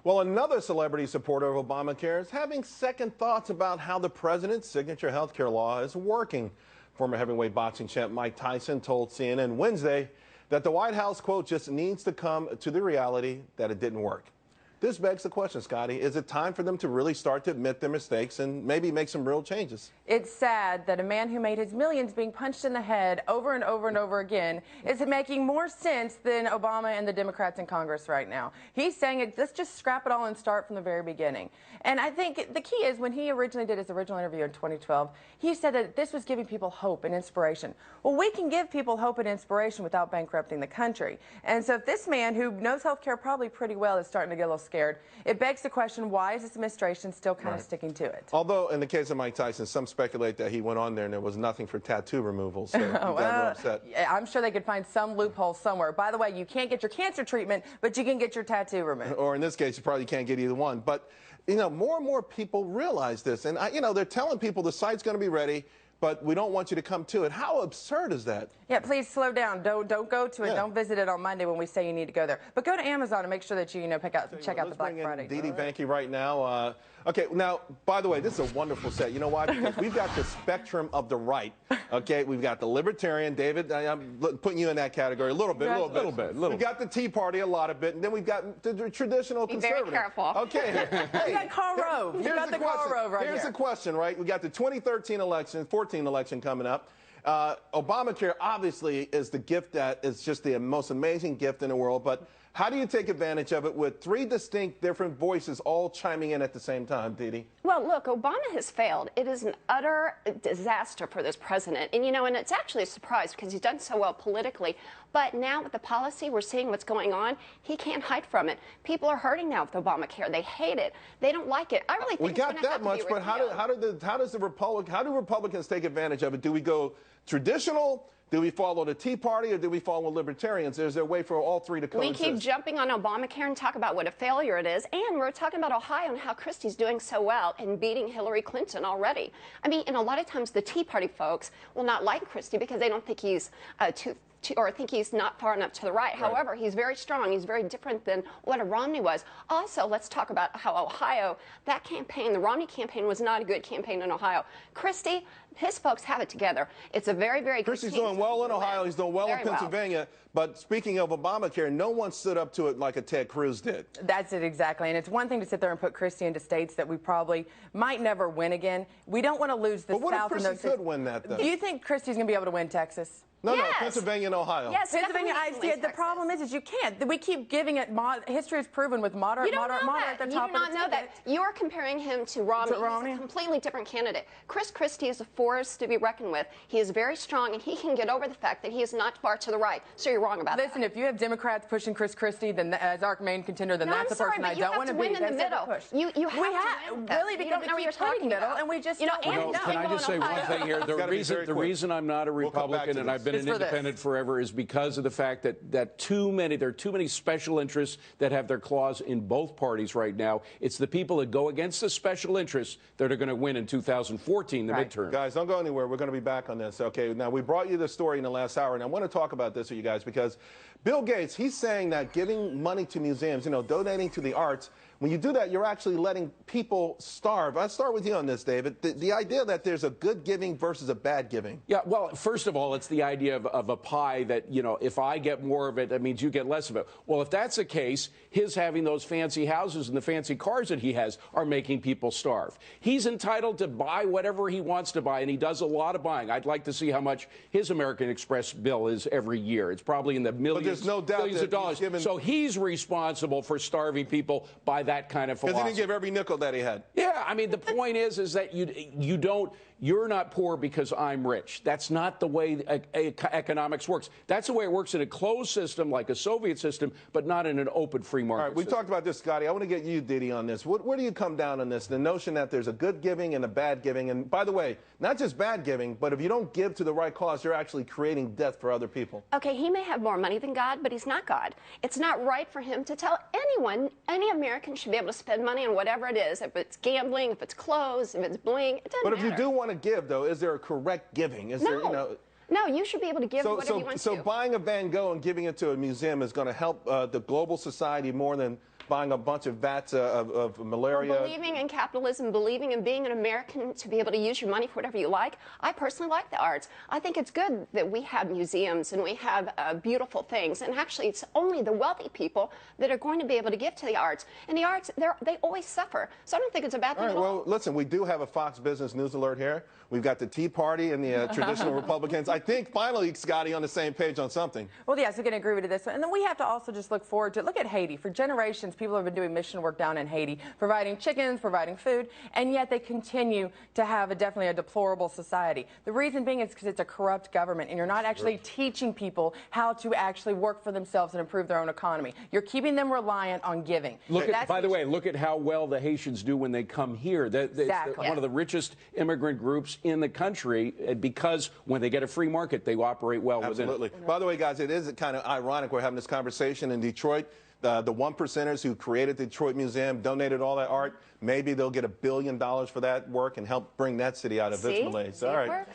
Well, another celebrity supporter of Obamacare is having second thoughts about how the president's signature health care law is working. Former heavyweight boxing champ Mike Tyson told CNN Wednesday that the White House, quote, just needs to come to the reality that it didn't work. This begs the question, Scotty, is it time for them to really start to admit their mistakes and maybe make some real changes? It's sad that a man who made his millions being punched in the head over and over and over again is making more sense than Obama and the Democrats in Congress right now. He's saying, let's just scrap it all and start from the very beginning. And I think the key is when he originally did his original interview in 2012, he said that this was giving people hope and inspiration. Well, we can give people hope and inspiration without bankrupting the country. And so if this man who knows health care probably pretty well is starting to get a little scared, it begs the question, why is this administration still kind of sticking to it? Although, in the case of Mike Tyson, some speculate that he went on there and there was nothing for tattoo removal, so well, upset. I'm sure they could find some loophole somewhere. By the way, you can't get your cancer treatment, but you can get your tattoo removed. Or in this case, you probably can't get either one. But, you know, more and more people realize this. And, you know, they're telling people the site's going to be ready, but we don't want you to come to it. How absurd is that? Yeah, please slow down. Don't go to it. Yeah. Don't visit it on Monday when we say you need to go there. But go to Amazon and make sure that you check out the Black Friday. Didi Banky right now. Okay, now, by the way, this is a wonderful set. You know why? Because we've got the spectrum of the right. Okay, we've got the libertarian. David, I'm putting you in that category a little bit. We've got the Tea Party, a lot of it, and then we've got the traditional conservative. Be very careful. Okay. Hey, you got Karl Rove. You got the Karl Rove right here. Here's the question, right? We got the 2013 election, 14 election coming up. Obamacare obviously is the gift that is just the most amazing gift in the world, but how do you take advantage of it with three distinct different voices all chiming in at the same time, Didi? Well, look, Obama has failed. It is an utter disaster for this president. And, you know, and it's actually a surprise because he's done so well politically. But now with the policy, we're seeing what's going on. He can't hide from it. People are hurting now with Obamacare. They hate it. They don't like it. I really think we got that much, but how do Republicans take advantage of it? Do we go traditional? Do we follow the Tea Party or do we follow libertarians? Is there a way for all three to coexist? We keep jumping on Obamacare and talk about what a failure it is. And we're talking about Ohio and how Christie's doing so well and beating Hillary Clinton already. I mean, and a lot of times the Tea Party folks will not like Christie because they don't think he's or think he's not far enough to the right. However, he's very strong. He's very different than what a Romney was. Also, let's talk about how Ohio, that campaign, the Romney campaign, was not a good campaign in Ohio. Christie, his folks have it together. It's a very, very good Christie's doing well in Ohio. He's doing well in Pennsylvania. But speaking of Obamacare, no one stood up to it like a Ted Cruz did. That's it, exactly. And it's one thing to sit there and put Christie into states that we probably might never win again. We don't want to lose the South. But what if Christie could win that, though? Do you think Christie's going to be able to win Texas? No, no, Pennsylvania and Ohio. Yes, Pennsylvania. The problem is you can't. We keep giving it. History has proven with moderate at the top. You do not know that. You are comparing him to Romney. He's a completely different candidate. Chris Christie is a force to be reckoned with. He is very strong, and he can get over the fact that he is not far to the right. So you're wrong about that. Listen, if you have Democrats pushing Chris Christie as our main contender, then that's the person I don't want to be. You have to win in the middle. You have to really, because we keep playing middle, and we just can I just say one thing here? The reason I'm not a Republican and I've been an independent forever is because of the fact that there are too many special interests that have their claws in both parties right now. It's the people that go against the special interests that are going to win in 2014, the midterm. Guys, don't go anywhere. We're going to be back on this. Okay, now we brought you the story in the last hour, and I want to talk about this with you guys because Bill Gates, he's saying that giving money to museums, donating to the arts, when you do that, you're actually letting people starve. I'll start with you on this, David. The idea that there's a good giving versus a bad giving. Yeah, well, first of all, it's the idea of a pie that, if I get more of it, that means you get less of it. Well, if that's the case, his having those fancy houses and the fancy cars that he has are making people starve. He's entitled to buy whatever he wants to buy, and he does a lot of buying. I'd like to see how much his American Express bill is every year. It's probably in the millions, but there's no doubt billions of dollars. So he's responsible for starving people by that kind of philosophy. Because he didn't give every nickel that he had. Yeah, I mean, the point is that you're not poor because I'm rich. That's not the way economics works. That's the way it works in a closed system like a Soviet system, but not in an open free market All right, we system. talked about this, Scotty. I want to get you, Didi, on this. Where do you come down on this? The notion that there's a good giving and a bad giving. And by the way, not just bad giving, but if you don't give to the right cause, you're actually creating death for other people. Okay, he may have more money than God, but he's not God. It's not right for him to tell anyone, any American should be able to spend money on whatever it is, if it's gambling, if it's clothes, if it's bling, it doesn't matter. But if you do want to give, though, is there a correct giving? Is there, No, you should be able to give whatever you want to. So buying a Van Gogh and giving it to a museum is going to help the global society more than buying a bunch of vats of malaria. Well, believing in capitalism, believing in being an American to be able to use your money for whatever you like, I personally like the arts. I think it's good that we have museums and we have beautiful things. And actually, it's only the wealthy people that are going to be able to give to the arts. And the arts, they always suffer. So I don't think it's a bad thing All right, at all. well, listen, we do have a Fox Business News alert here. We've got the Tea Party and the traditional Republicans. I think finally, Scotty, on the same page on something. Well, yes, I can agree with this one. And then we have to also just look forward to, look at Haiti. For generations, people have been doing mission work down in Haiti, providing chickens, providing food, and yet they continue to have definitely a deplorable society. The reason being is because it's a corrupt government, and you're not actually teaching people how to actually work for themselves and improve their own economy. You're keeping them reliant on giving. By the way, look at how well the Haitians do when they come here. Exactly. One of the richest immigrant groups in the country, because when they get a free market, they operate well within it. Absolutely. By the way, guys, it is kind of ironic we're having this conversation in Detroit. The one percenters who created the Detroit Museum, donated all that art, maybe they'll get $1 billion for that work and help bring that city out of its malaise. All right.